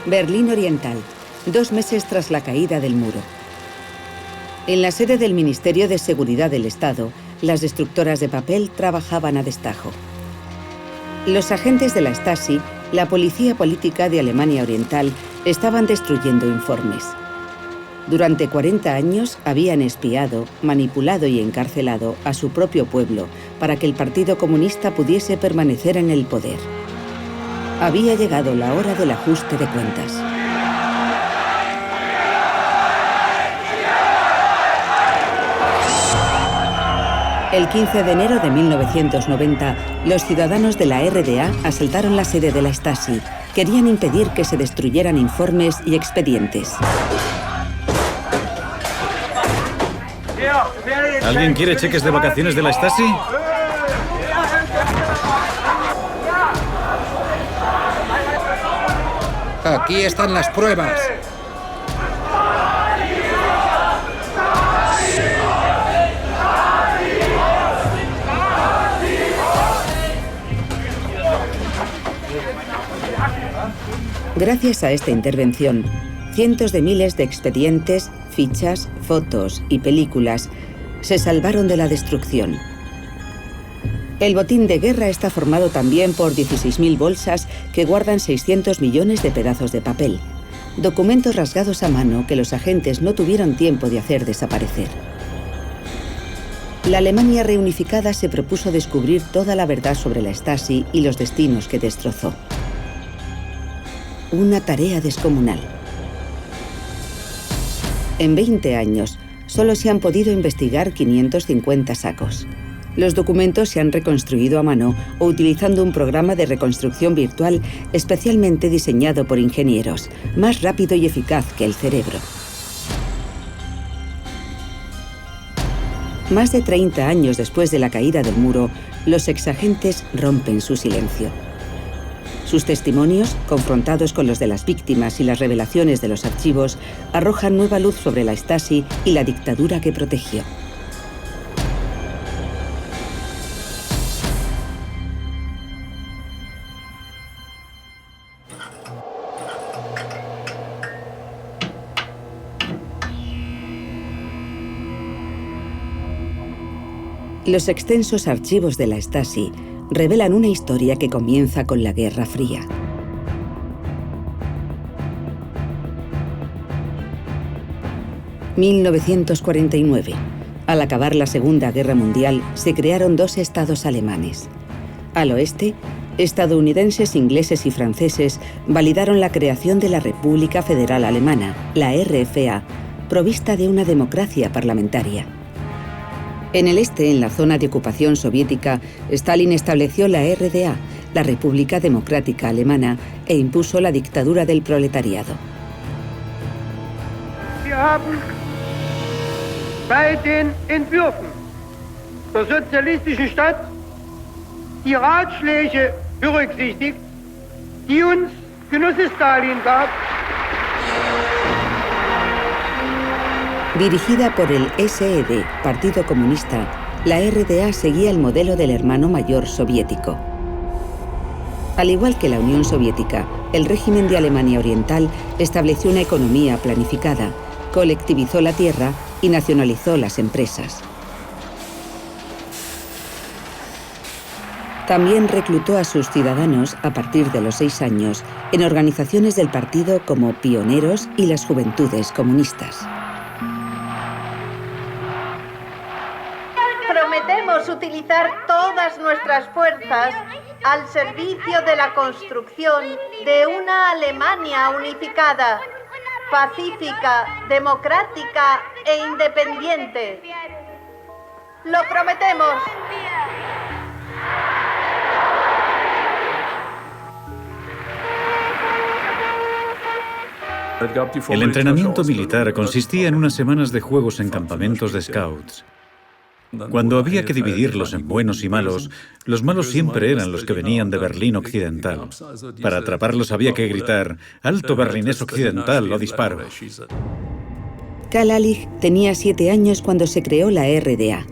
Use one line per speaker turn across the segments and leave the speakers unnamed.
Berlín Oriental, 2 meses tras la caída del muro. En la sede del Ministerio de Seguridad del Estado, las destructoras de papel trabajaban a destajo. Los agentes de la Stasi, la policía política de Alemania Oriental, estaban destruyendo informes. Durante 40 años habían espiado, manipulado y encarcelado a su propio pueblo para que el Partido Comunista pudiese permanecer en el poder. Había llegado la hora del ajuste de cuentas. El 15 de enero de 1990, los ciudadanos de la RDA asaltaron la sede de la Stasi. Querían impedir que se destruyeran informes y expedientes.
¿Alguien quiere cheques de vacaciones de la Stasi?
Aquí están las pruebas.
Gracias a esta intervención, cientos de miles de expedientes, fichas, fotos y películas se salvaron de la destrucción. El botín de guerra está formado también por 16.000 bolsas que guardan 600 millones de pedazos de papel, documentos rasgados a mano que los agentes no tuvieron tiempo de hacer desaparecer. La Alemania reunificada se propuso descubrir toda la verdad sobre la Stasi y los destinos que destrozó. Una tarea descomunal. En 20 años, solo se han podido investigar 550 sacos. Los documentos se han reconstruido a mano o utilizando un programa de reconstrucción virtual especialmente diseñado por ingenieros, más rápido y eficaz que el cerebro. Más de 30 años después de la caída del muro, los exagentes rompen su silencio. Sus testimonios, confrontados con los de las víctimas y las revelaciones de los archivos, arrojan nueva luz sobre la Stasi y la dictadura que protegió. Los extensos archivos de la Stasi revelan una historia que comienza con la Guerra Fría. ...1949. Al acabar la Segunda Guerra Mundial, se crearon 2 estados alemanes. Al oeste, estadounidenses, ingleses y franceses validaron la creación de la República Federal Alemana, la RFA, provista de una democracia parlamentaria. En el este, en la zona de ocupación soviética, Stalin estableció la RDA, la República Democrática Alemana, e impuso la dictadura del proletariado.
Wir haben bei den Entwürfen der sozialistischen Stadt die Ratschläge berücksichtigt, die uns Genosse Stalin gab.
Dirigida por el SED, Partido Comunista, la RDA seguía el modelo del hermano mayor soviético. Al igual que la Unión Soviética, el régimen de Alemania Oriental estableció una economía planificada, colectivizó la tierra y nacionalizó las empresas. También reclutó a sus ciudadanos, a partir de los 6 años, en organizaciones del partido como Pioneros y las Juventudes Comunistas.
Prometemos utilizar todas nuestras fuerzas al servicio de la construcción de una Alemania unificada, pacífica, democrática e independiente. ¡Lo prometemos!
El entrenamiento militar consistía en unas semanas de juegos en campamentos de scouts. Cuando había que dividirlos en buenos y malos, los malos siempre eran los que venían de Berlín Occidental. Para atraparlos había que gritar, «Alto berlinés occidental» o «Disparo».
Karl Allig tenía 7 años cuando se creó la RDA.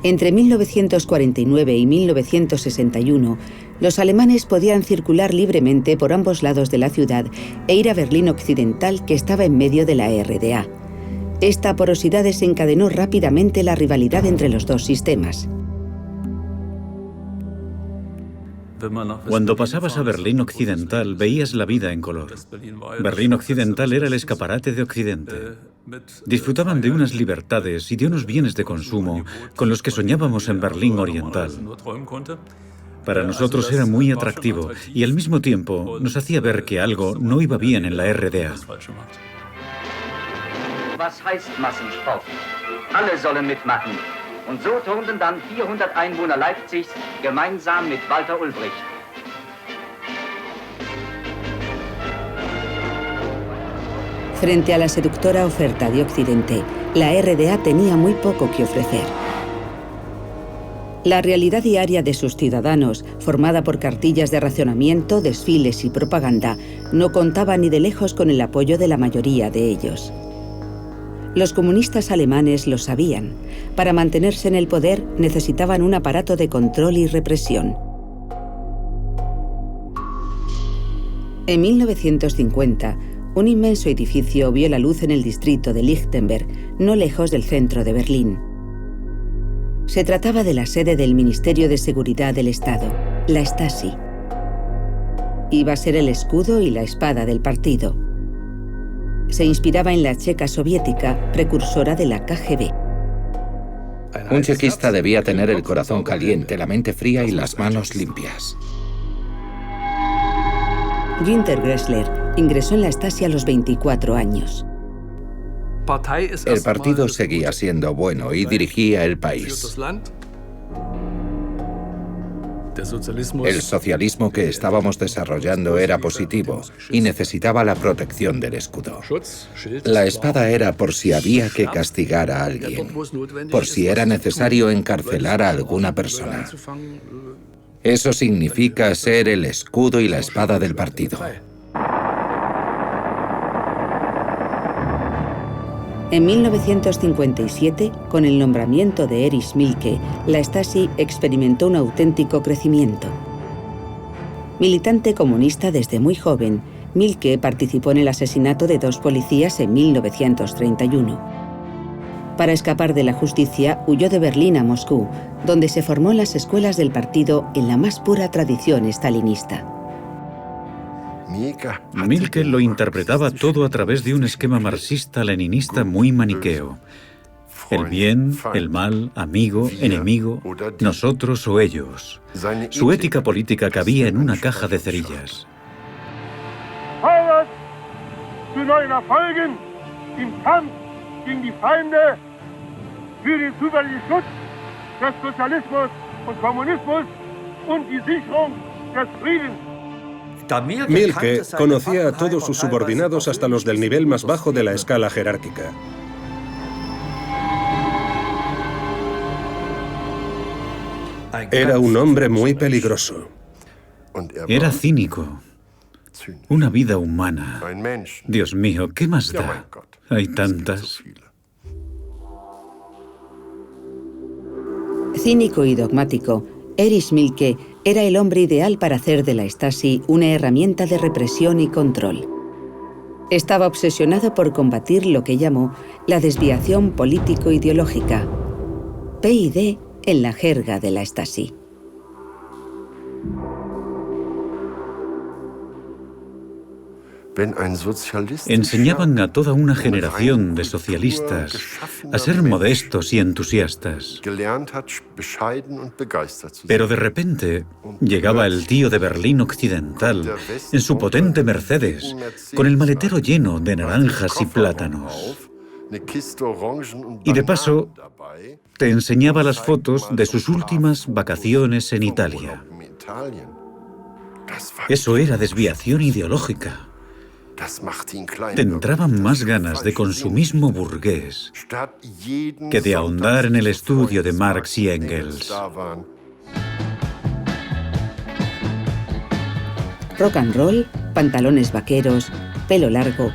Entre 1949 y 1961, los alemanes podían circular libremente por ambos lados de la ciudad e ir a Berlín Occidental, que estaba en medio de la RDA. Esta porosidad desencadenó rápidamente la rivalidad entre los dos sistemas.
Cuando pasabas a Berlín Occidental, veías la vida en color. Berlín Occidental era el escaparate de Occidente. Disfrutaban de unas libertades y de unos bienes de consumo con los que soñábamos en Berlín Oriental. Para nosotros era muy atractivo y al mismo tiempo nos hacía ver que algo no iba bien en la RDA.
Was heißt Massensport? Alle sollen mitmachen. Und so turnten dann 400 Einwohner Leipzigs gemeinsam mit Walter Ulbricht.
Frente a la seductora oferta de Occidente, la RDA tenía muy poco que ofrecer. La realidad diaria de sus ciudadanos, formada por cartillas de racionamiento, desfiles y propaganda, no contaba ni de lejos con el apoyo de la mayoría de ellos. Los comunistas alemanes lo sabían. Para mantenerse en el poder necesitaban un aparato de control y represión. En 1950, un inmenso edificio vio la luz en el distrito de Lichtenberg, no lejos del centro de Berlín. Se trataba de la sede del Ministerio de Seguridad del Estado, la Stasi. Iba a ser el escudo y la espada del partido. Se inspiraba en la Checa soviética, precursora de la KGB.
Un chequista debía tener el corazón caliente, la mente fría y las manos limpias.
Günter Gressler ingresó en la Stasi a los 24 años.
El partido seguía siendo bueno y dirigía el país. El socialismo que estábamos desarrollando era positivo y necesitaba la protección del escudo. La espada era por si había que castigar a alguien, por si era necesario encarcelar a alguna persona. Eso significa ser el escudo y la espada del partido.
En 1957, con el nombramiento de Erich Mielke, la Stasi experimentó un auténtico crecimiento. Militante comunista desde muy joven, Mielke participó en el asesinato de 2 policías en 1931. Para escapar de la justicia, huyó de Berlín a Moscú, donde se formó en las escuelas del partido en la más pura tradición stalinista.
Mielke lo interpretaba todo a través de un esquema marxista-leninista muy maniqueo. El bien, el mal, amigo, enemigo, nosotros o ellos. Su ética política cabía en una caja de cerillas.
Vorwärts zu neuen Erfolgen im Kampf gegen die Feinde für den zuverlässigen Schutz des Sozialismus und Kommunismus und die Sicherung des Friedens.
Mielke conocía a todos sus subordinados hasta los del nivel más bajo de la escala jerárquica. Era un hombre muy peligroso.
Era cínico. Una vida humana. Dios mío, ¿qué más da? Hay tantas.
Cínico y dogmático, Erich Mielke era el hombre ideal para hacer de la Stasi una herramienta de represión y control. Estaba obsesionado por combatir lo que llamó la desviación político-ideológica, PID en la jerga de la Stasi.
Enseñaban a toda una generación de socialistas a ser modestos y entusiastas. Pero de repente llegaba el tío de Berlín Occidental en su potente Mercedes, con el maletero lleno de naranjas y plátanos. Y de paso, te enseñaba las fotos de sus últimas vacaciones en Italia. Eso era desviación ideológica. Te entraban más ganas de consumismo burgués que de ahondar en el estudio de Marx y Engels.
Rock and roll, pantalones vaqueros, pelo largo.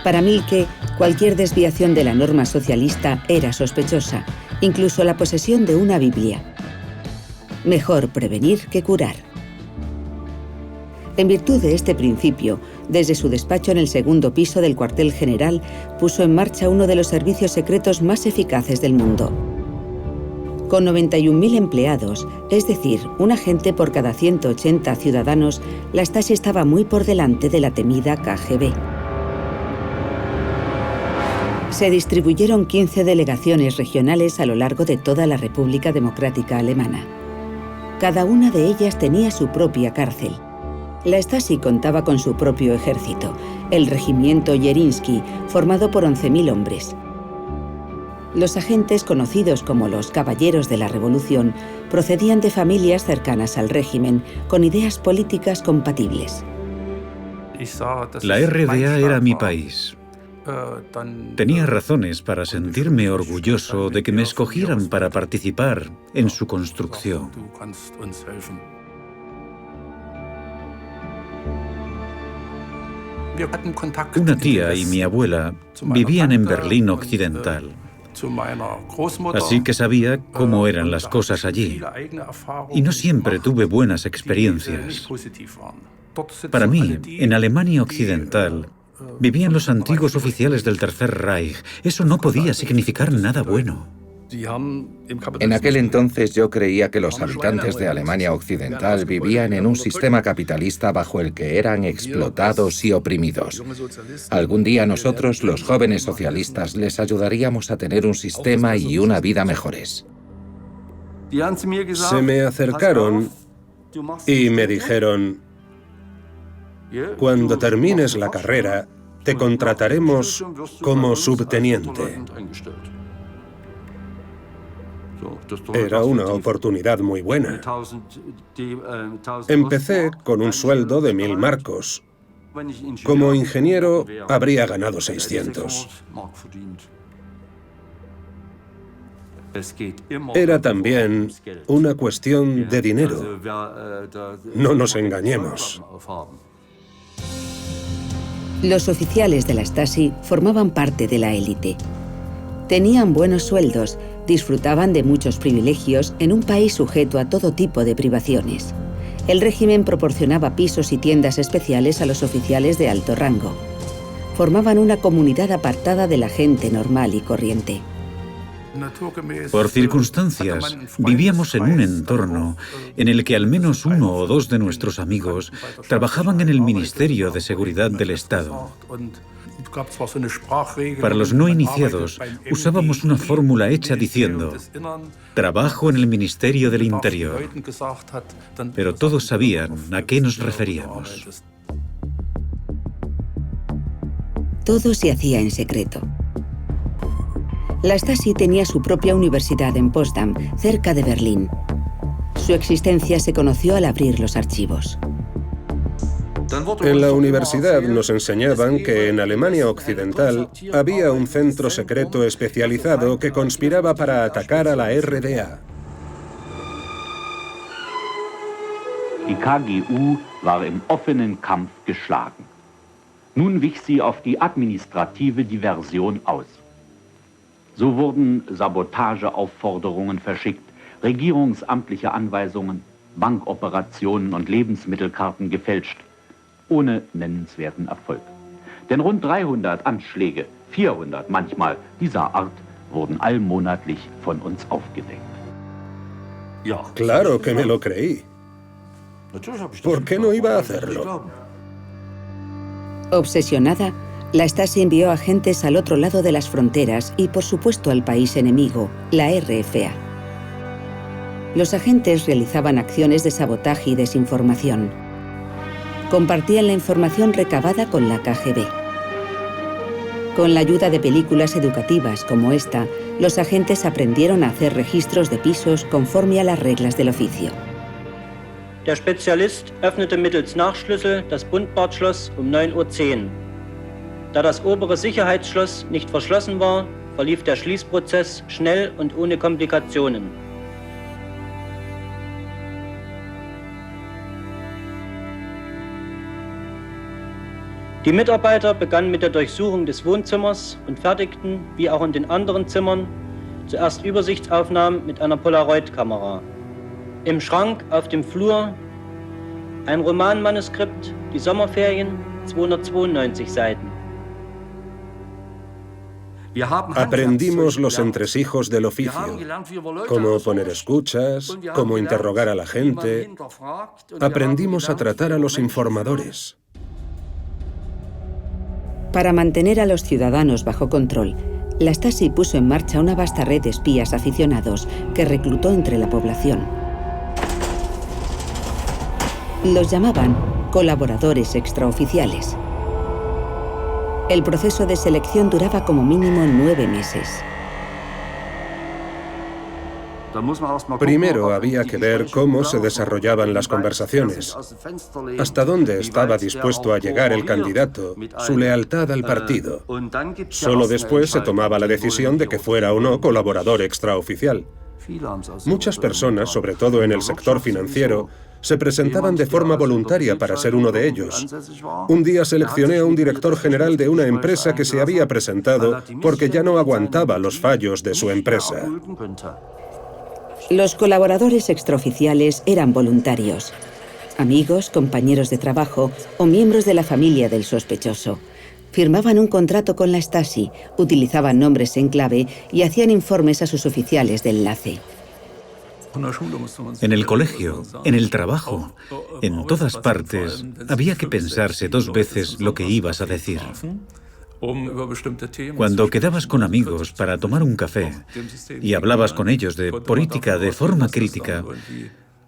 Para Mielke, cualquier desviación de la norma socialista era sospechosa incluso la posesión de una Biblia. Mejor prevenir que curar. En virtud de este principio, desde su despacho en el segundo piso del cuartel general, puso en marcha uno de los servicios secretos más eficaces del mundo. Con 91.000 empleados, es decir, un agente por cada 180 ciudadanos, la Stasi estaba muy por delante de la temida KGB. Se distribuyeron 15 delegaciones regionales a lo largo de toda la República Democrática Alemana. Cada una de ellas tenía su propia cárcel. La Stasi contaba con su propio ejército, el regimiento Jerinsky, formado por 11.000 hombres. Los agentes, conocidos como los Caballeros de la Revolución, procedían de familias cercanas al régimen, con ideas políticas compatibles.
La RDA era mi país. Tenía razones para sentirme orgulloso de que me escogieran para participar en su construcción. Una tía y mi abuela vivían en Berlín Occidental, así que sabía cómo eran las cosas allí. Y no siempre tuve buenas experiencias. Para mí, en Alemania Occidental, vivían los antiguos oficiales del Tercer Reich. Eso no podía significar nada bueno.
En aquel entonces yo creía que los habitantes de Alemania Occidental vivían en un sistema capitalista bajo el que eran explotados y oprimidos. Algún día nosotros, los jóvenes socialistas, les ayudaríamos a tener un sistema y una vida mejores.
Se me acercaron y me dijeron: cuando termines la carrera, te contrataremos como subteniente. Era una oportunidad muy buena. Empecé con un sueldo de 1.000 marcos. Como ingeniero, habría ganado 600. Era también una cuestión de dinero. No nos engañemos.
Los oficiales de la Stasi formaban parte de la élite. Tenían buenos sueldos, disfrutaban de muchos privilegios en un país sujeto a todo tipo de privaciones. El régimen proporcionaba pisos y tiendas especiales a los oficiales de alto rango. Formaban una comunidad apartada de la gente normal y corriente.
Por circunstancias, vivíamos en un entorno en el que al menos uno o dos de nuestros amigos trabajaban en el Ministerio de Seguridad del Estado. Para los no iniciados, usábamos una fórmula hecha diciendo: trabajo en el Ministerio del Interior. Pero todos sabían a qué nos referíamos.
Todo se hacía en secreto. La Stasi tenía su propia universidad en Potsdam, cerca de Berlín. Su existencia se conoció al abrir los archivos.
En la universidad nos enseñaban que en Alemania Occidental había un centro secreto especializado que conspiraba para atacar a la RDA.
Die KGU war im offenen Kampf geschlagen. Nun wich sie auf die administrative Diversion aus. So wurden Sabotageaufforderungen verschickt, regierungsamtliche Anweisungen, Bankoperationen und Lebensmittelkarten gefälscht, ohne nennenswerten Erfolg. Denn rund 300 Anschläge, 400 manchmal, dieser Art wurden allmonatlich von uns aufgedeckt.
Claro que me lo creí. ¿Por qué no iba a hacerlo?
Obsesionada, la Stasi envió agentes al otro lado de las fronteras y, por supuesto, al país enemigo, la RFA. Los agentes realizaban acciones de sabotaje y desinformación. Compartían la información recabada con la KGB. Con la ayuda de películas educativas como esta, los agentes aprendieron a hacer registros de pisos conforme a las reglas del oficio.
Der Spezialist öffnete mittels Nachschlüssel das Bundbadschloss um 9:10 Uhr. Da das obere Sicherheitsschloss nicht verschlossen war, verlief der Schließprozess schnell und ohne Komplikationen. Die Mitarbeiter begannen mit der Durchsuchung des Wohnzimmers und fertigten, wie auch in den anderen Zimmern, Zuerst Übersichtsaufnahmen mit einer Polaroid-Kamera. Im Schrank auf dem Flur ein Romanmanuskript, Die Sommerferien, 292 Seiten.
Aprendimos los entresijos del oficio, cómo poner escuchas, cómo interrogar a la gente. Aprendimos a tratar a los informadores.
Para mantener a los ciudadanos bajo control, la Stasi puso en marcha una vasta red de espías aficionados que reclutó entre la población. Los llamaban colaboradores extraoficiales. El proceso de selección duraba como mínimo 9 meses.
Primero había que ver cómo se desarrollaban las conversaciones, hasta dónde estaba dispuesto a llegar el candidato, su lealtad al partido. Solo después se tomaba la decisión de que fuera o no colaborador extraoficial. Muchas personas, sobre todo en el sector financiero, se presentaban de forma voluntaria para ser uno de ellos. Un día seleccioné a un director general de una empresa que se había presentado porque ya no aguantaba los fallos de su empresa.
Los colaboradores extraoficiales eran voluntarios, amigos, compañeros de trabajo o miembros de la familia del sospechoso. Firmaban un contrato con la Stasi, utilizaban nombres en clave y hacían informes a sus oficiales de enlace.
En el colegio, en el trabajo, en todas partes, había que pensarse 2 veces lo que ibas a decir. Cuando quedabas con amigos para tomar un café y hablabas con ellos de política de forma crítica,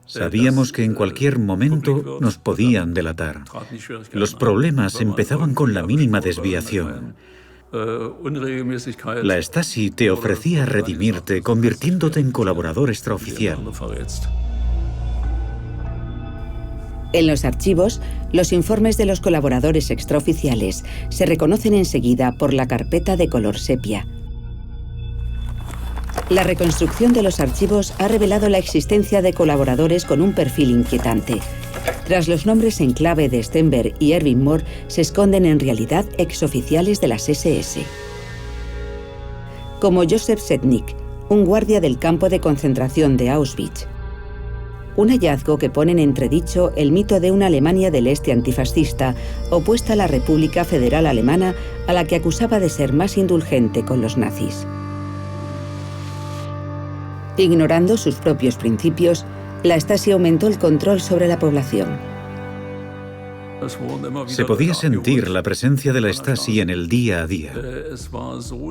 sabíamos que en cualquier momento nos podían delatar. Los problemas empezaban con la mínima desviación. La Stasi te ofrecía redimirte convirtiéndote en colaborador extraoficial.
En los archivos, los informes de los colaboradores extraoficiales se reconocen enseguida por la carpeta de color sepia. La reconstrucción de los archivos ha revelado la existencia de colaboradores con un perfil inquietante. Tras los nombres en clave de Stenberg y Erwin Mohr se esconden en realidad exoficiales de las SS. Como Josef Sednik, un guardia del campo de concentración de Auschwitz. Un hallazgo que pone en entredicho el mito de una Alemania del Este antifascista opuesta a la República Federal Alemana, a la que acusaba de ser más indulgente con los nazis. Ignorando sus propios principios, la Stasi aumentó el control sobre la población.
Se podía sentir la presencia de la Stasi en el día a día.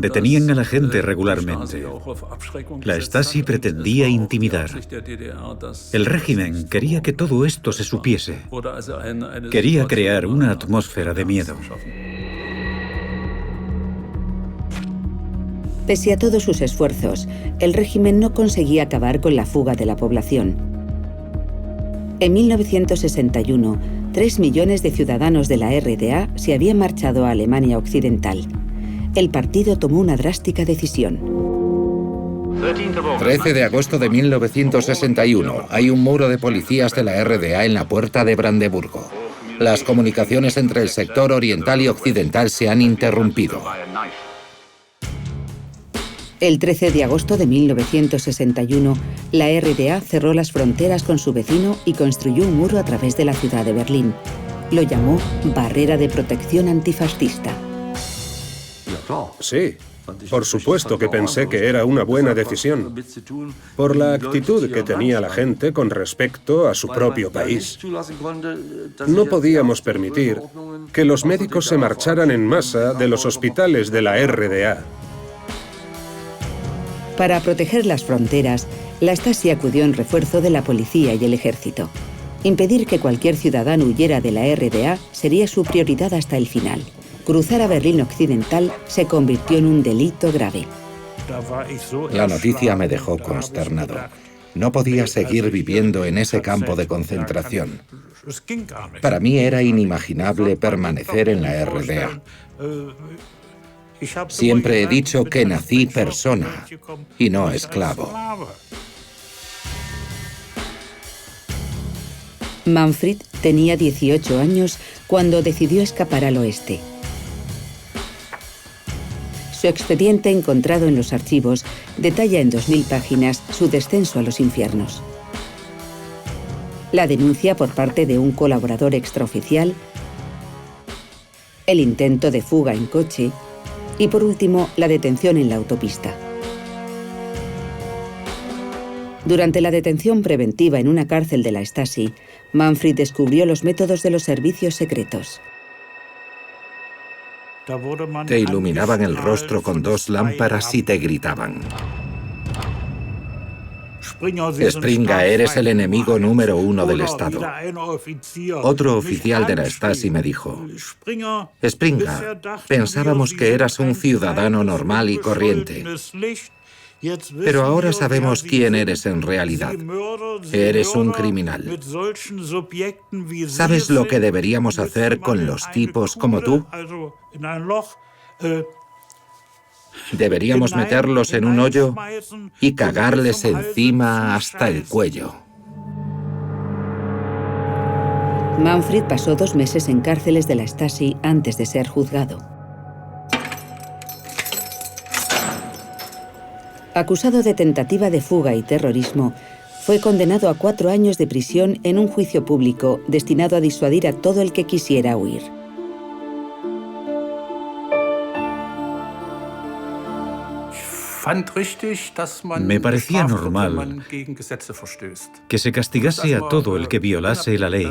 Detenían a la gente regularmente. La Stasi pretendía intimidar. El régimen quería que todo esto se supiese. Quería crear una atmósfera de miedo.
Pese a todos sus esfuerzos, el régimen no conseguía acabar con la fuga de la población. En 1961, 3 millones de ciudadanos de la RDA se habían marchado a Alemania Occidental. El partido tomó una drástica decisión.
13 de agosto de 1961. Hay un muro de policías de la RDA en la puerta de Brandeburgo. Las comunicaciones entre el sector oriental y occidental se han interrumpido.
El 13 de agosto de 1961, la RDA cerró las fronteras con su vecino y construyó un muro a través de la ciudad de Berlín. Lo llamó Barrera de Protección Antifascista.
Sí, por supuesto que pensé que era una buena decisión, por la actitud que tenía la gente con respecto a su propio país. No podíamos permitir que los médicos se marcharan en masa de los hospitales de la RDA.
Para proteger las fronteras, la Stasi acudió en refuerzo de la policía y el ejército. Impedir que cualquier ciudadano huyera de la RDA sería su prioridad hasta el final. Cruzar a Berlín Occidental se convirtió en un delito grave.
La noticia me dejó consternado. No podía seguir viviendo en ese campo de concentración. Para mí era inimaginable permanecer en la RDA. Siempre he dicho que nací persona y no esclavo.
Manfred tenía 18 años cuando decidió escapar al oeste. Su expediente, encontrado en los archivos, detalla en 2000 páginas su descenso a los infiernos. La denuncia por parte de un colaborador extraoficial, el intento de fuga en coche y, por último, la detención en la autopista. Durante la detención preventiva en una cárcel de la Stasi, Manfred descubrió los métodos de los servicios secretos.
Te iluminaban el rostro con 2 lámparas y te gritaban: Springer, eres el enemigo número 1 del Estado. Otro oficial de la Stasi me dijo: Springer, pensábamos que eras un ciudadano normal y corriente. Pero ahora sabemos quién eres en realidad. Eres un criminal. ¿Sabes lo que deberíamos hacer con los tipos como tú? Deberíamos meterlos en un hoyo y cagarles encima hasta el cuello.
Manfred pasó 2 meses en cárceles de la Stasi antes de ser juzgado. Acusado de tentativa de fuga y terrorismo, fue condenado a 4 años de prisión en un juicio público destinado a disuadir a todo el que quisiera huir.
Me parecía normal que se castigase a todo el que violase la ley,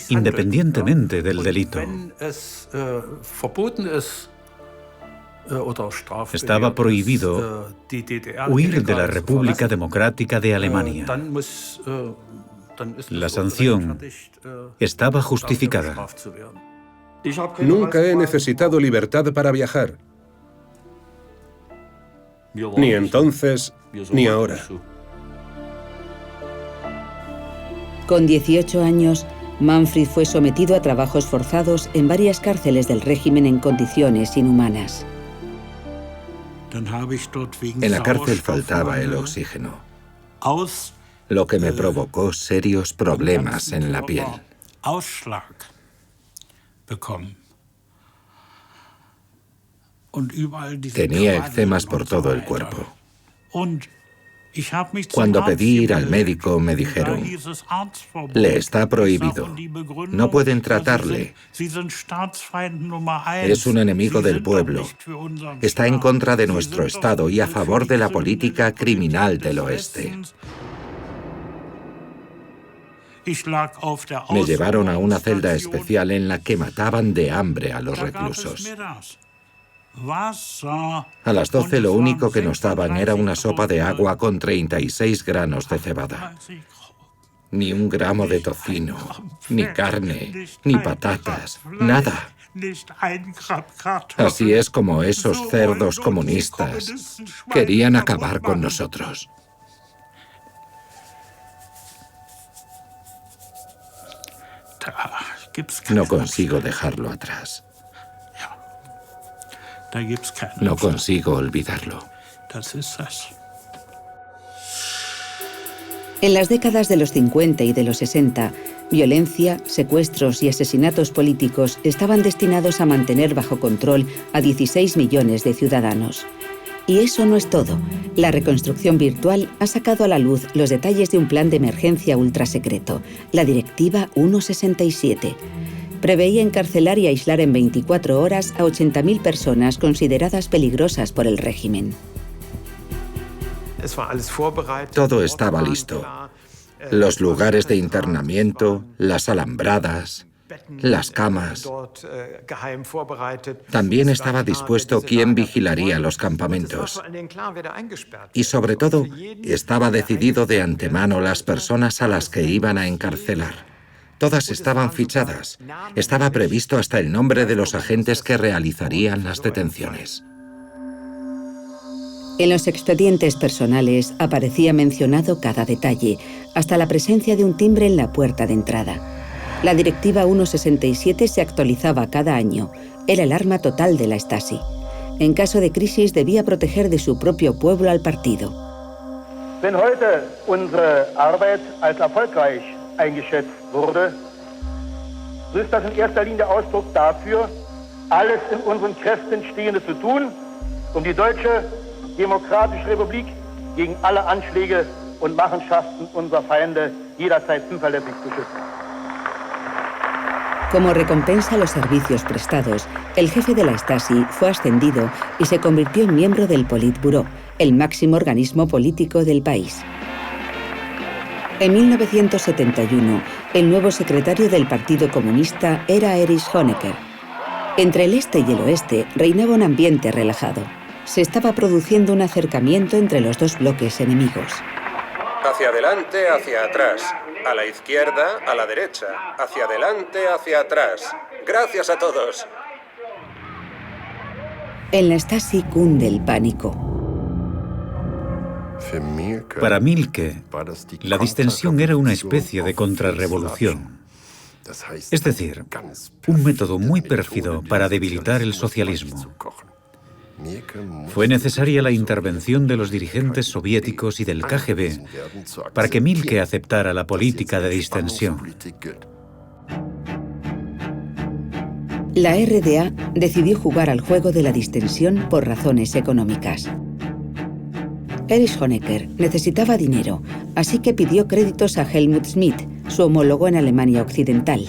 independientemente del delito. Estaba prohibido huir de la República Democrática de Alemania. La sanción estaba justificada.
Nunca he necesitado libertad para viajar. Ni entonces, ni ahora.
Con 18 años, Manfred fue sometido a trabajos forzados en varias cárceles del régimen en condiciones inhumanas.
En la cárcel faltaba el oxígeno, lo que me provocó serios problemas en la piel. Tenía eczemas por todo el cuerpo. Cuando pedí ir al médico, me dijeron: le está prohibido, no pueden tratarle. Es un enemigo del pueblo. Está en contra de nuestro Estado y a favor de la política criminal del oeste. Me llevaron a una celda especial en la que mataban de hambre a los reclusos. A las 12 lo único que nos daban era una sopa de agua con 36 granos de cebada. Ni un gramo de tocino, ni carne, ni patatas, nada. Así es como esos cerdos comunistas querían acabar con nosotros. No consigo dejarlo atrás. No consigo olvidarlo.
En las décadas de los 50 y de los 60, violencia, secuestros y asesinatos políticos estaban destinados a mantener bajo control a 16 millones de ciudadanos. Y eso no es todo. La reconstrucción virtual ha sacado a la luz los detalles de un plan de emergencia ultrasecreto, la Directiva 167. Preveía encarcelar y aislar en 24 horas a 80.000 personas consideradas peligrosas por el régimen.
Todo estaba listo. Los lugares de internamiento, las alambradas, las camas. También estaba dispuesto quién vigilaría los campamentos. Y sobre todo, estaba decidido de antemano las personas a las que iban a encarcelar. Todas estaban fichadas. Estaba previsto hasta el nombre de los agentes que realizarían las detenciones.
En los expedientes personales aparecía mencionado cada detalle, hasta la presencia de un timbre en la puerta de entrada. La Directiva 167 se actualizaba cada año. Era el arma total de la Stasi. En caso de crisis debía proteger de su propio pueblo al partido.
Wenn heute unsere Arbeit als erfolgreich eingeschätzt wurde, so ist das in erster Linie Ausdruck dafür, alles in unseren Kräften Stehende zu tun, die Deutsche Demokratische Republik gegen alle Anschläge und Machenschaften unserer Feinde jederzeit zuverlässig zu schützen.
Como recompensa a los servicios prestados, el jefe de la Stasi fue ascendido y se convirtió en miembro del Politburó, el máximo organismo político del país. En 1971, el nuevo secretario del Partido Comunista era Erich Honecker. Entre el este y el oeste reinaba un ambiente relajado. Se estaba produciendo un acercamiento entre los dos bloques enemigos.
Hacia adelante, hacia atrás. A la izquierda, a la derecha. Hacia adelante, hacia atrás. Gracias a todos.
En la Stasi cunde el pánico.
Para Mielke, la distensión era una especie de contrarrevolución. Es decir, un método muy pérfido para debilitar el socialismo. Fue necesaria la intervención de los dirigentes soviéticos y del KGB para que Mielke aceptara la política de distensión.
La RDA decidió jugar al juego de la distensión por razones económicas. Erich Honecker necesitaba dinero, así que pidió créditos a Helmut Schmidt, su homólogo en Alemania Occidental.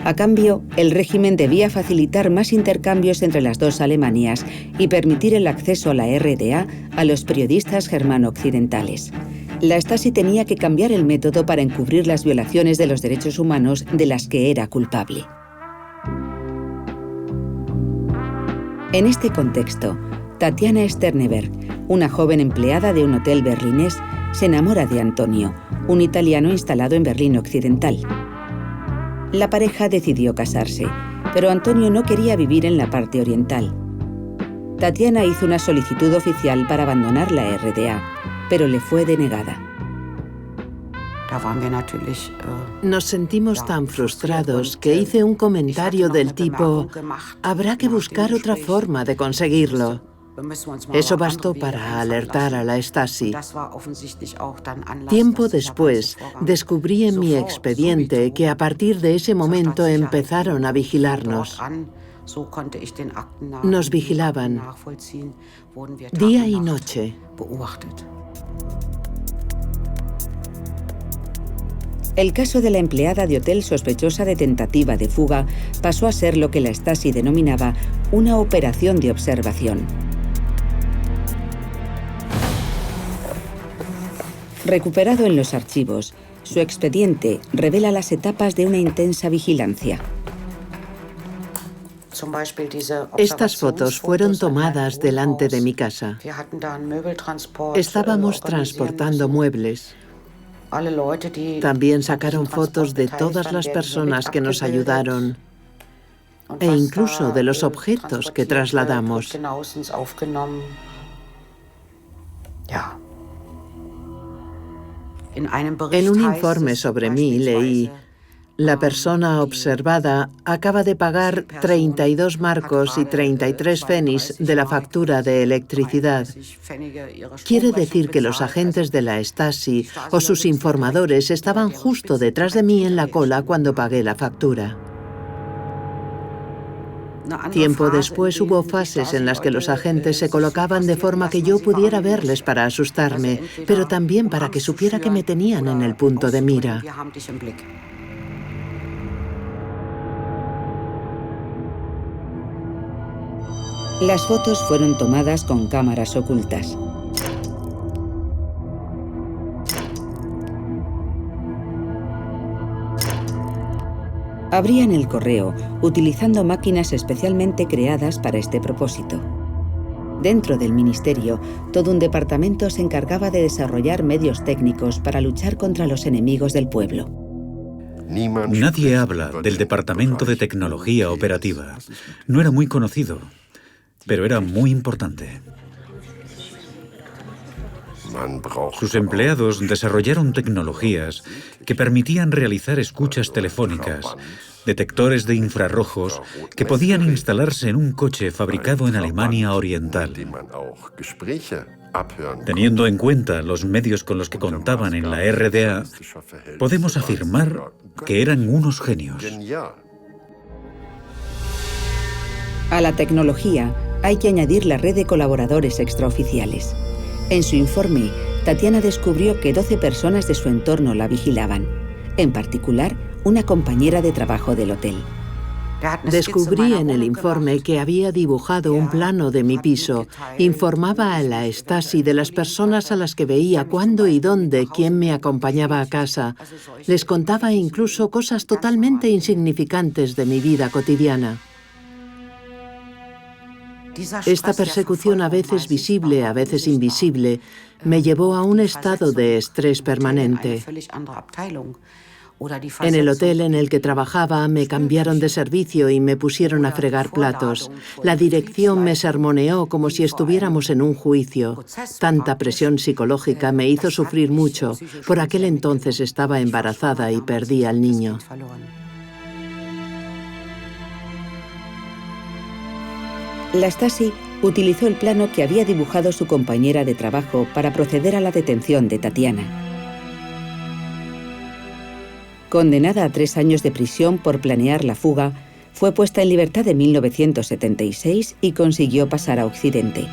A cambio, el régimen debía facilitar más intercambios entre las dos Alemanias y permitir el acceso a la RDA a los periodistas germano-occidentales. La Stasi tenía que cambiar el método para encubrir las violaciones de los derechos humanos de las que era culpable. En este contexto, Tatiana Sternberg, una joven empleada de un hotel berlinés, se enamora de Antonio, un italiano instalado en Berlín Occidental. La pareja decidió casarse, pero Antonio no quería vivir en la parte oriental. Tatiana hizo una solicitud oficial para abandonar la RDA, pero le fue denegada.
Nos sentimos tan frustrados que hice un comentario del tipo: habrá que buscar otra forma de conseguirlo. Eso bastó para alertar a la Stasi. Tiempo después, descubrí en mi expediente que a partir de ese momento empezaron a vigilarnos. Nos vigilaban día y noche.
El caso de la empleada de hotel sospechosa de tentativa de fuga pasó a ser lo que la Stasi denominaba una operación de observación. Recuperado en los archivos, su expediente revela las etapas de una intensa vigilancia.
Estas fotos fueron tomadas delante de mi casa. Estábamos transportando muebles. También sacaron fotos de todas las personas que nos ayudaron e incluso de los objetos que trasladamos. En un informe sobre mí leí: la persona observada acaba de pagar 32 marcos y 33 pfennigs de la factura de electricidad. Quiere decir que los agentes de la Stasi o sus informadores estaban justo detrás de mí en la cola cuando pagué la factura. Tiempo después hubo fases en las que los agentes se colocaban de forma que yo pudiera verles para asustarme, pero también para que supiera que me tenían en el punto de mira.
Las fotos fueron tomadas con cámaras ocultas. Abrían el correo utilizando máquinas especialmente creadas para este propósito. Dentro del ministerio, todo un departamento se encargaba de desarrollar medios técnicos para luchar contra los enemigos del pueblo.
Nadie habla del Departamento de Tecnología Operativa. No era muy conocido, pero era muy importante. Sus empleados desarrollaron tecnologías que permitían realizar escuchas telefónicas, detectores de infrarrojos que podían instalarse en un coche fabricado en Alemania Oriental. Teniendo en cuenta los medios con los que contaban en la RDA, podemos afirmar que eran unos genios.
A la tecnología hay que añadir la red de colaboradores extraoficiales. En su informe, Tatiana descubrió que 12 personas de su entorno la vigilaban, en particular una compañera de trabajo del hotel.
Descubrí en el informe que había dibujado un plano de mi piso. Informaba a la Stasi de las personas a las que veía, cuándo y dónde, quién me acompañaba a casa. Les contaba incluso cosas totalmente insignificantes de mi vida cotidiana. Esta persecución, a veces visible, a veces invisible, me llevó a un estado de estrés permanente. En el hotel en el que trabajaba me cambiaron de servicio y me pusieron a fregar platos. La dirección me sermoneó como si estuviéramos en un juicio. Tanta presión psicológica me hizo sufrir mucho. Por aquel entonces estaba embarazada y perdí al niño.
La Stasi utilizó el plano que había dibujado su compañera de trabajo para proceder a la detención de Tatiana. Condenada a 3 años de prisión por planear la fuga, fue puesta en libertad en 1976 y consiguió pasar a Occidente.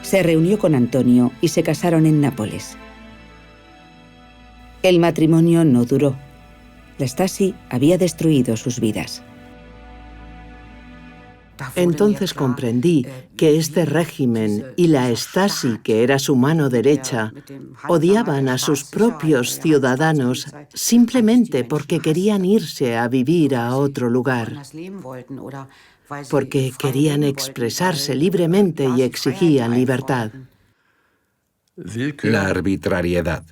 Se reunió con Antonio y se casaron en Nápoles. El matrimonio no duró. La Stasi había destruido sus vidas.
Entonces comprendí que este régimen y la Stasi, que era su mano derecha, odiaban a sus propios ciudadanos simplemente porque querían irse a vivir a otro lugar, porque querían expresarse libremente y exigían libertad.
La arbitrariedad.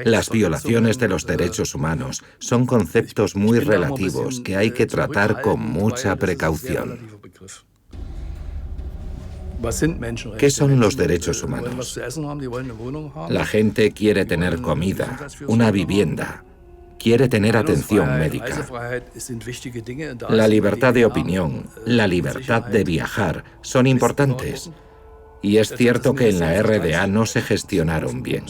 Las violaciones de los derechos humanos son conceptos muy relativos que hay que tratar con mucha precaución. ¿Qué son los derechos humanos? La gente quiere tener comida, una vivienda, quiere tener atención médica. La libertad de opinión, la libertad de viajar son importantes. Y es cierto que en la RDA no se gestionaron bien.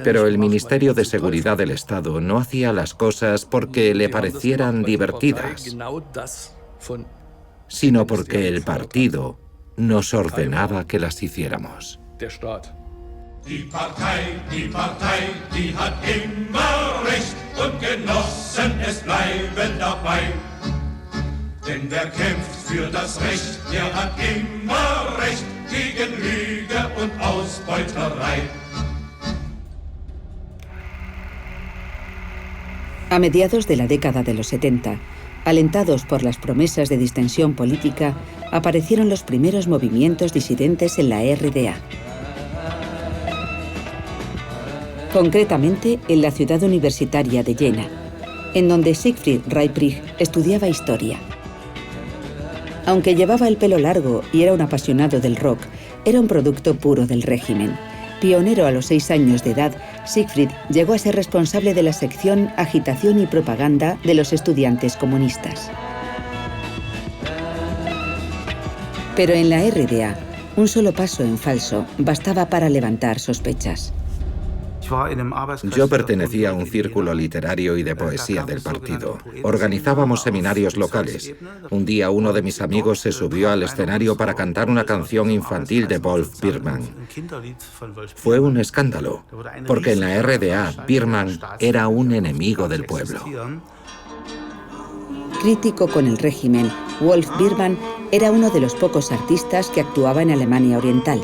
Pero el Ministerio de Seguridad del Estado no hacía las cosas porque le parecieran divertidas, sino porque el partido nos ordenaba que las hiciéramos.
Die Partei, die hat immer recht und Genossen es bleiben dabei. Denn wer kämpft für das Recht, der hat immer recht gegen Lüge und Ausbeuterei.
A mediados de la década de los 70, alentados por las promesas de distensión política, aparecieron los primeros movimientos disidentes en la RDA. Concretamente en la ciudad universitaria de Jena, en donde Siegfried Reiprig estudiaba historia. Aunque llevaba el pelo largo y era un apasionado del rock, era un producto puro del régimen. Pionero a los 6 años de edad, Siegfried llegó a ser responsable de la sección Agitación y Propaganda de los estudiantes comunistas. Pero en la RDA, un solo paso en falso bastaba para levantar sospechas.
Yo pertenecía a un círculo literario y de poesía del partido. Organizábamos seminarios locales. Un día uno de mis amigos se subió al escenario para cantar una canción infantil de Wolf Biermann. Fue un escándalo, porque en la RDA Biermann era un enemigo del pueblo.
Crítico con el régimen, Wolf Biermann era uno de los pocos artistas que actuaba en Alemania Oriental.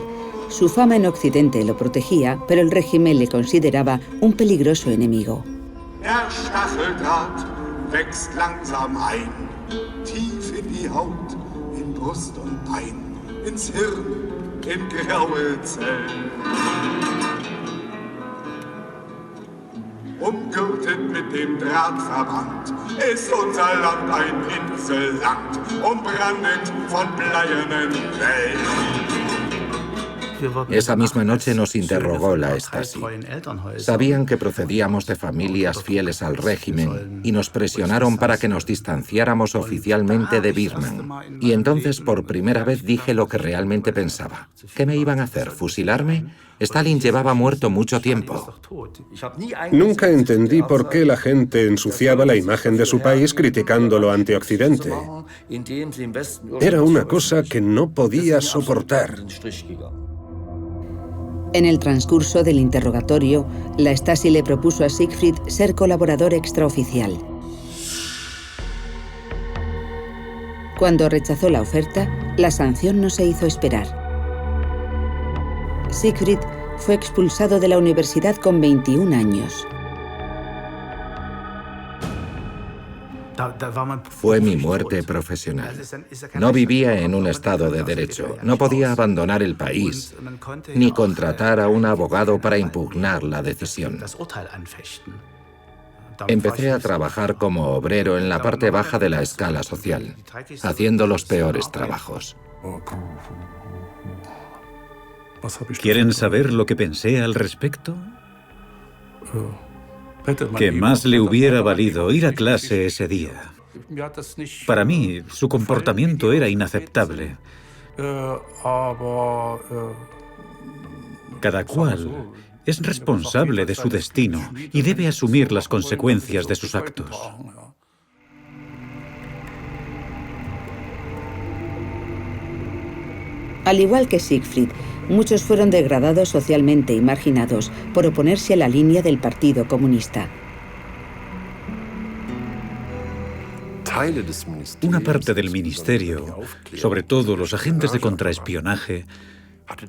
Su fama en Occidente lo protegía, pero el régimen le consideraba un peligroso enemigo.
Der Stacheldraht wächst langsam ein, tief in die Haut, in Brust und Bein, ins Hirn, in graue Zellen. Umgürtet mit dem Drahtverband ist unser Land ein Inselland, umbrandet von bleiernen Wellen.
Esa misma noche nos interrogó la Stasi. Sabían que procedíamos de familias fieles al régimen y nos presionaron para que nos distanciáramos oficialmente de Birman. Y entonces por primera vez dije lo que realmente pensaba. ¿Qué me iban a hacer? ¿Fusilarme? Stalin llevaba muerto mucho tiempo.
Nunca entendí por qué la gente ensuciaba la imagen de su país criticándolo ante Occidente. Era una cosa que no podía soportar.
En el transcurso del interrogatorio, la Stasi le propuso a Siegfried ser colaborador extraoficial. Cuando rechazó la oferta, la sanción no se hizo esperar. Siegfried fue expulsado de la universidad con 21 años.
Fue mi muerte profesional. No vivía en un estado de derecho, no podía abandonar el país, ni contratar a un abogado para impugnar la decisión. Empecé a trabajar como obrero en la parte baja de la escala social, haciendo los peores trabajos.
¿Quieren saber lo que pensé al respecto? Que más le hubiera valido ir a clase ese día. Para mí, su comportamiento era inaceptable. Cada cual es responsable de su destino y debe asumir las consecuencias de sus actos.
Al igual que Siegfried, muchos fueron degradados socialmente y marginados por oponerse a la línea del Partido Comunista.
Una parte del ministerio, sobre todo los agentes de contraespionaje,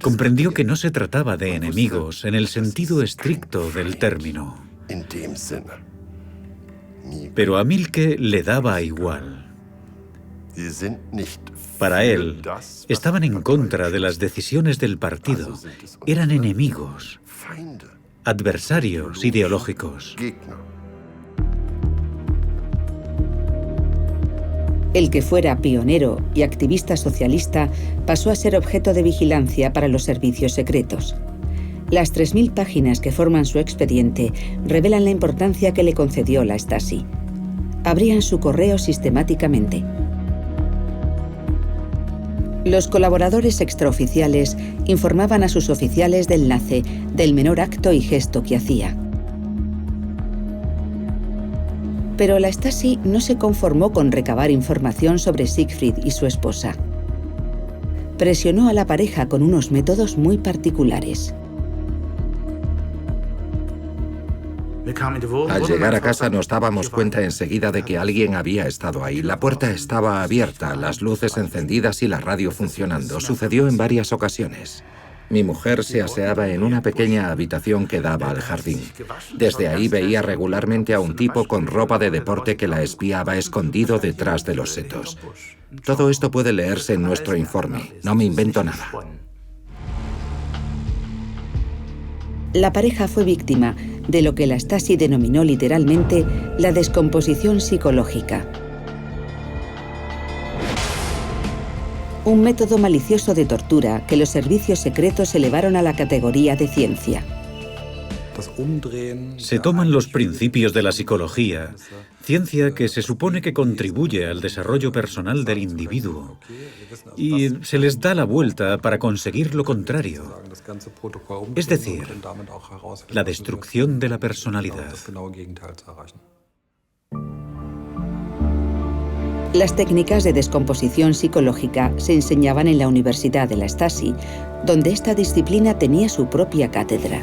comprendió que no se trataba de enemigos en el sentido estricto del término. Pero a Mielke le daba igual. Para él, estaban en contra de las decisiones del partido. Eran enemigos, adversarios ideológicos.
El que fuera pionero y activista socialista pasó a ser objeto de vigilancia para los servicios secretos. Las 3.000 páginas que forman su expediente revelan la importancia que le concedió la Stasi. Abrían su correo sistemáticamente. Los colaboradores extraoficiales informaban a sus oficiales del nazi, del menor acto y gesto que hacía. Pero la Stasi no se conformó con recabar información sobre Siegfried y su esposa. Presionó a la pareja con unos métodos muy particulares.
Al llegar a casa nos dábamos cuenta enseguida de que alguien había estado ahí. La puerta estaba abierta, las luces encendidas y la radio funcionando. Sucedió en varias ocasiones. Mi mujer se aseaba en una pequeña habitación que daba al jardín. Desde ahí veía regularmente a un tipo con ropa de deporte que la espiaba escondido detrás de los setos. Todo esto puede leerse en nuestro informe. No me invento nada.
La pareja fue víctima de lo que la Stasi denominó literalmente la descomposición psicológica. Un método malicioso de tortura que los servicios secretos elevaron a la categoría de ciencia.
Se toman los principios de la psicología, ciencia que se supone que contribuye al desarrollo personal del individuo, y se les da la vuelta para conseguir lo contrario, es decir, la destrucción de la personalidad.
Las técnicas de descomposición psicológica se enseñaban en la Universidad de la Stasi, donde esta disciplina tenía su propia cátedra.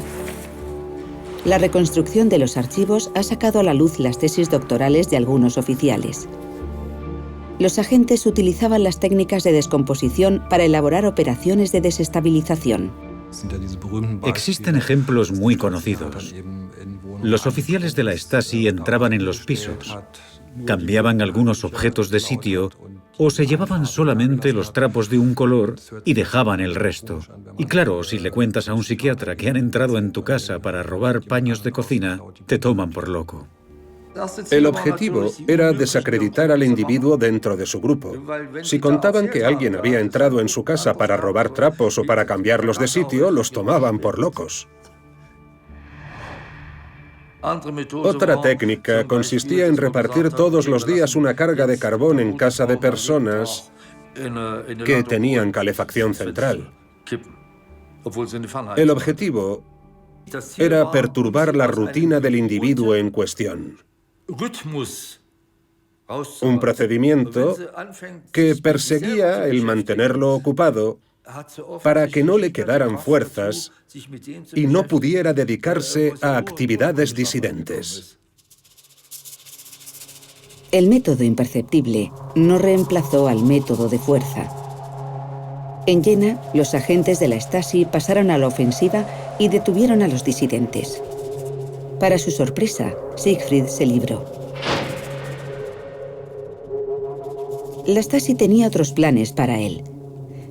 La reconstrucción de los archivos ha sacado a la luz las tesis doctorales de algunos oficiales. Los agentes utilizaban las técnicas de descomposición para elaborar operaciones de desestabilización.
Existen ejemplos muy conocidos. Los oficiales de la Stasi entraban en los pisos, cambiaban algunos objetos de sitio o se llevaban solamente los trapos de un color y dejaban el resto. Y claro, si le cuentas a un psiquiatra que han entrado en tu casa para robar paños de cocina, te toman por loco.
El objetivo era desacreditar al individuo dentro de su grupo. Si contaban que alguien había entrado en su casa para robar trapos o para cambiarlos de sitio, los tomaban por locos. Otra técnica consistía en repartir todos los días una carga de carbón en casa de personas que tenían calefacción central. El objetivo era perturbar la rutina del individuo en cuestión. Un procedimiento que perseguía el mantenerlo ocupado para que no le quedaran fuerzas y no pudiera dedicarse a actividades disidentes.
El método imperceptible no reemplazó al método de fuerza. En Jena, los agentes de la Stasi pasaron a la ofensiva y detuvieron a los disidentes. Para su sorpresa, Siegfried se libró. La Stasi tenía otros planes para él.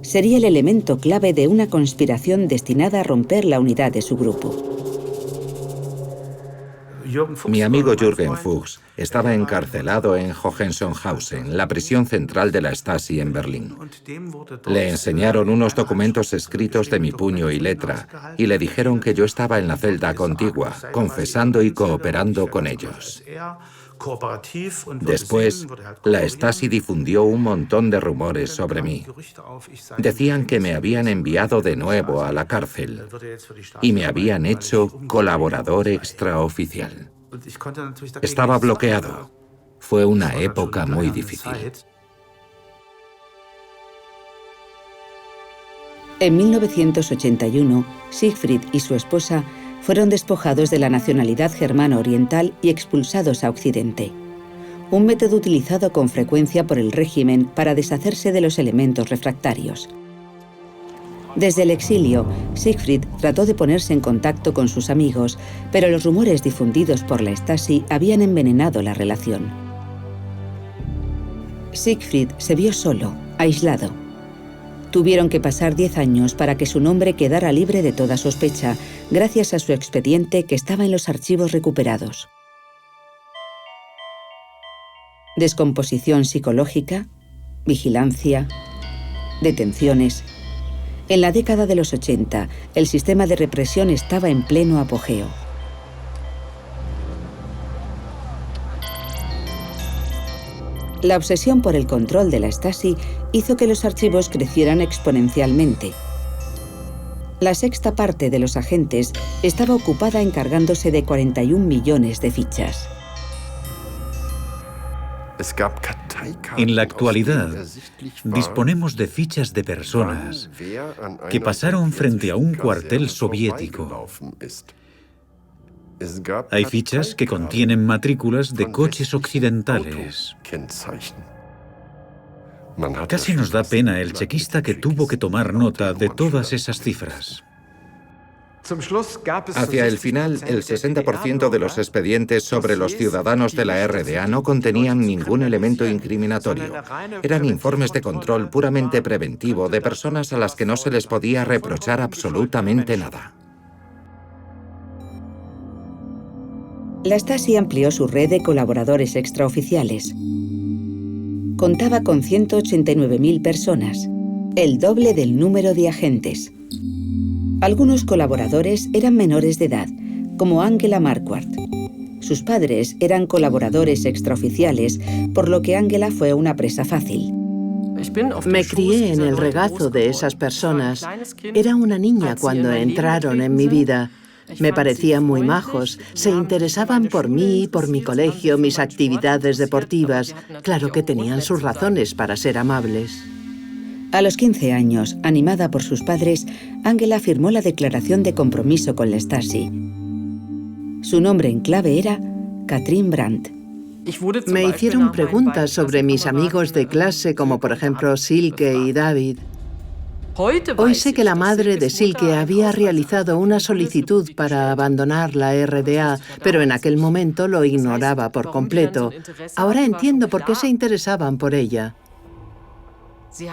Sería el elemento clave de una conspiración destinada a romper la unidad de su grupo.
Mi amigo Jürgen Fuchs estaba encarcelado en Hohenschönhausen, la prisión central de la Stasi en Berlín. Le enseñaron unos documentos escritos de mi puño y letra y le dijeron que yo estaba en la celda contigua, confesando y cooperando con ellos. Después, la Stasi difundió un montón de rumores sobre mí. Decían que me habían enviado de nuevo a la cárcel y me habían hecho colaborador extraoficial. Estaba bloqueado. Fue una época muy difícil.
En 1981, Siegfried y su esposa fueron despojados de la nacionalidad germano-oriental y expulsados a Occidente. Un método utilizado con frecuencia por el régimen para deshacerse de los elementos refractarios. Desde el exilio, Siegfried trató de ponerse en contacto con sus amigos, pero los rumores difundidos por la Stasi habían envenenado la relación. Siegfried se vio solo, aislado. Tuvieron que pasar 10 años para que su nombre quedara libre de toda sospecha, gracias a su expediente que estaba en los archivos recuperados. Descomposición psicológica, vigilancia, detenciones. En la década de los 80, el sistema de represión estaba en pleno apogeo. La obsesión por el control de la Stasi hizo que los archivos crecieran exponencialmente. La sexta parte de los agentes estaba ocupada encargándose de 41 millones de fichas.
En la actualidad, disponemos de fichas de personas que pasaron frente a un cuartel soviético. Hay fichas que contienen matrículas de coches occidentales. Casi nos da pena el chequista que tuvo que tomar nota de todas esas cifras.
Hacia el final, el 60% de los expedientes sobre los ciudadanos de la RDA no contenían ningún elemento incriminatorio. Eran informes de control puramente preventivo de personas a las que no se les podía reprochar absolutamente nada.
La Stasi amplió su red de colaboradores extraoficiales. Contaba con 189.000 personas, el doble del número de agentes. Algunos colaboradores eran menores de edad, como Angela Marquardt. Sus padres eran colaboradores extraoficiales, por lo que Angela fue una presa fácil.
Me crié en el regazo de esas personas. Era una niña cuando entraron en mi vida. Me parecían muy majos, se interesaban por mí, por mi colegio, mis actividades deportivas. Claro que tenían sus razones para ser amables.
A los 15 años, animada por sus padres, Angela firmó la declaración de compromiso con la Stasi. Su nombre en clave era Katrin Brandt.
Me hicieron preguntas sobre mis amigos de clase, como por ejemplo Silke y David. Hoy sé que la madre de Silke había realizado una solicitud para abandonar la RDA, pero en aquel momento lo ignoraba por completo. Ahora entiendo por qué se interesaban por ella.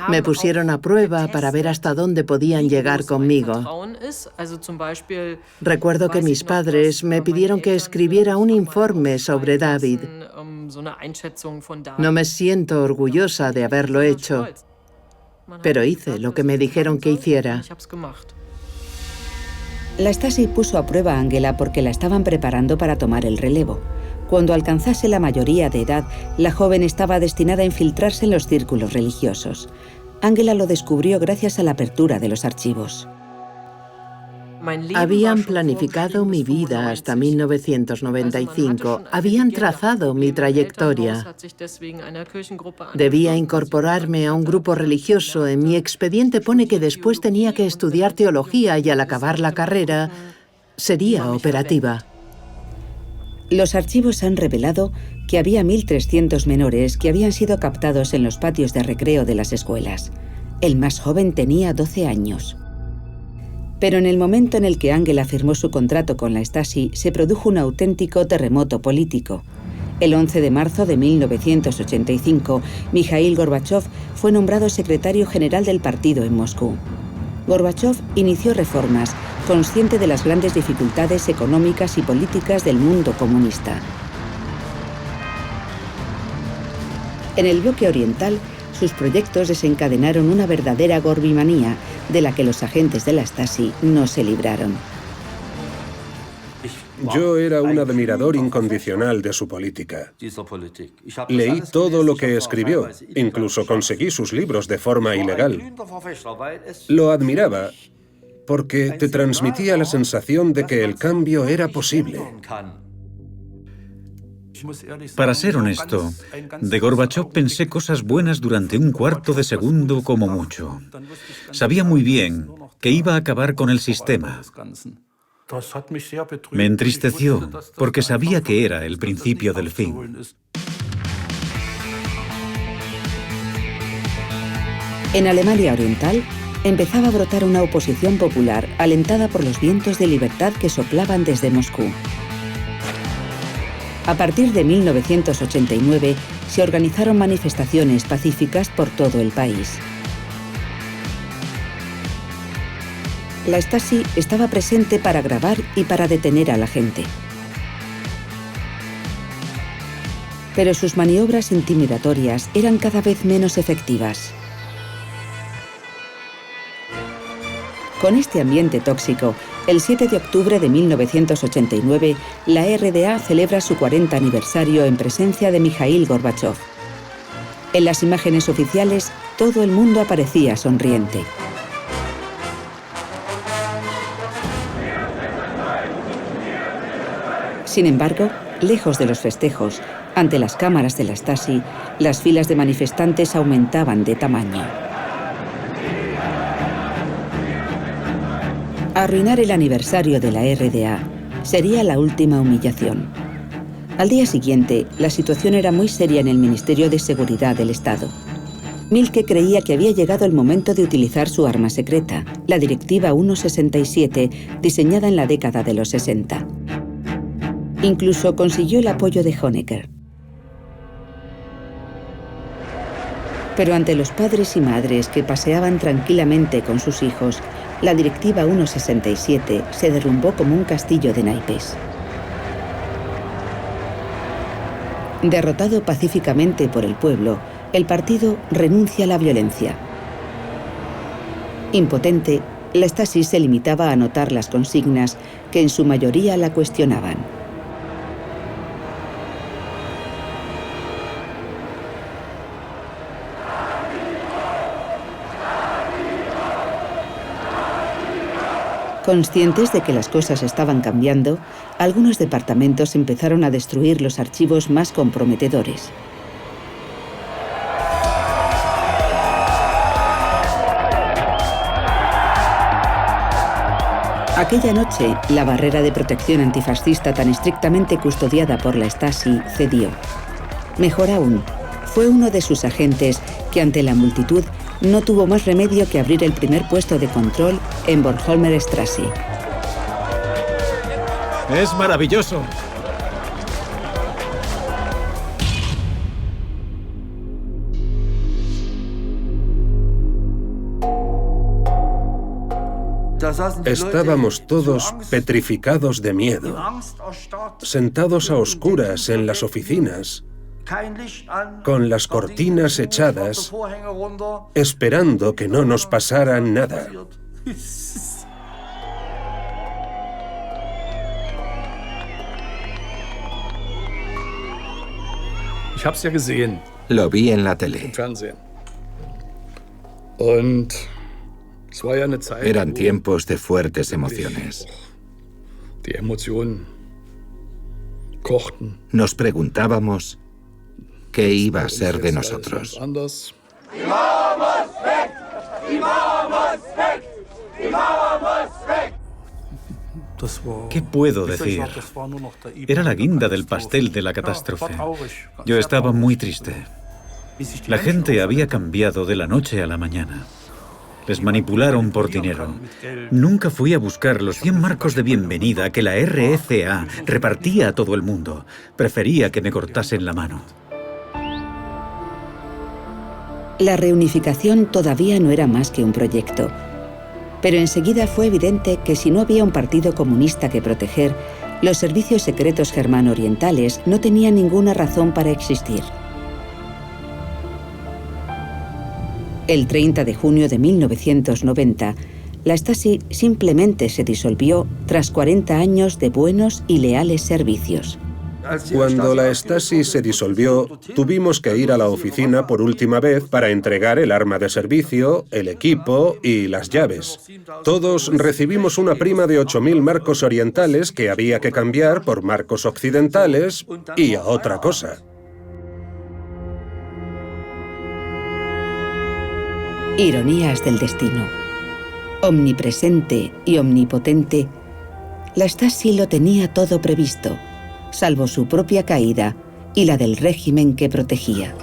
Me pusieron a prueba para ver hasta dónde podían llegar conmigo. Recuerdo que mis padres me pidieron que escribiera un informe sobre David. No me siento orgullosa de haberlo hecho, pero hice lo que me dijeron que hiciera.
La Stasi puso a prueba a Angela porque la estaban preparando para tomar el relevo. Cuando alcanzase la mayoría de edad, la joven estaba destinada a infiltrarse en los círculos religiosos. Angela lo descubrió gracias a la apertura de los archivos.
Habían planificado mi vida hasta 1995. Habían trazado mi trayectoria. Debía incorporarme a un grupo religioso. En mi expediente pone que después tenía que estudiar teología y al acabar la carrera sería operativa.
Los archivos han revelado que había 1.300 menores que habían sido captados en los patios de recreo de las escuelas. El más joven tenía 12 años. Pero en el momento en el que Angela firmó su contrato con la Stasi, se produjo un auténtico terremoto político. El 11 de marzo de 1985, Mikhail Gorbachev fue nombrado secretario general del partido en Moscú. Gorbachev inició reformas, consciente de las grandes dificultades económicas y políticas del mundo comunista. En el bloque oriental, sus proyectos desencadenaron una verdadera gorbimanía, de la que los agentes de la Stasi no se libraron.
Yo era un admirador incondicional de su política. Leí todo lo que escribió, incluso conseguí sus libros de forma ilegal. Lo admiraba porque te transmitía la sensación de que el cambio era posible.
Para ser honesto, de Gorbachev pensé cosas buenas durante un cuarto de segundo como mucho. Sabía muy bien que iba a acabar con el sistema. Me entristeció porque sabía que era el principio del fin.
En Alemania Oriental empezaba a brotar una oposición popular alentada por los vientos de libertad que soplaban desde Moscú. A partir de 1989 se organizaron manifestaciones pacíficas por todo el país. La Stasi estaba presente para grabar y para detener a la gente. Pero sus maniobras intimidatorias eran cada vez menos efectivas. Con este ambiente tóxico, el 7 de octubre de 1989, la RDA celebra su 40 aniversario en presencia de Mikhail Gorbachev. En las imágenes oficiales, todo el mundo aparecía sonriente. Sin embargo, lejos de los festejos, ante las cámaras de la Stasi, las filas de manifestantes aumentaban de tamaño. Arruinar el aniversario de la RDA sería la última humillación. Al día siguiente, la situación era muy seria en el Ministerio de Seguridad del Estado. Mielke creía que había llegado el momento de utilizar su arma secreta, la Directiva 167, diseñada en la década de los 60. Incluso consiguió el apoyo de Honecker. Pero ante los padres y madres que paseaban tranquilamente con sus hijos, la Directiva 167 se derrumbó como un castillo de naipes. Derrotado pacíficamente por el pueblo, el partido renuncia a la violencia. Impotente, la Stasi se limitaba a anotar las consignas que en su mayoría la cuestionaban. Conscientes de que las cosas estaban cambiando, algunos departamentos empezaron a destruir los archivos más comprometedores. Aquella noche, la barrera de protección antifascista tan estrictamente custodiada por la Stasi cedió. Mejor aún, fue uno de sus agentes que ante la multitud no tuvo más remedio que abrir el primer puesto de control en Bornholmer Straße.
¡Es maravilloso!
Estábamos todos petrificados de miedo, sentados a oscuras en las oficinas, con las cortinas echadas, esperando que no nos pasara nada.
Lo vi en la tele. Eran tiempos de fuertes emociones. Nos preguntábamos qué iba a ser de nosotros.
¿Qué puedo decir? Era la guinda del pastel de la catástrofe. Yo estaba muy triste. La gente había cambiado de la noche a la mañana. Les manipularon por dinero. Nunca fui a buscar los 100 marcos de bienvenida que la RCA repartía a todo el mundo. Prefería que me cortasen la mano.
La reunificación todavía no era más que un proyecto. Pero enseguida fue evidente que si no había un partido comunista que proteger, los servicios secretos germano-orientales no tenían ninguna razón para existir. El 30 de junio de 1990, la Stasi simplemente se disolvió tras 40 años de buenos y leales servicios.
Cuando la Stasi se disolvió, tuvimos que ir a la oficina por última vez para entregar el arma de servicio, el equipo y las llaves. Todos recibimos una prima de 8.000 marcos orientales que había que cambiar por marcos occidentales y a otra cosa.
Ironías del destino. Omnipresente y omnipotente, la Stasi lo tenía todo previsto, salvo su propia caída y la del régimen que protegía.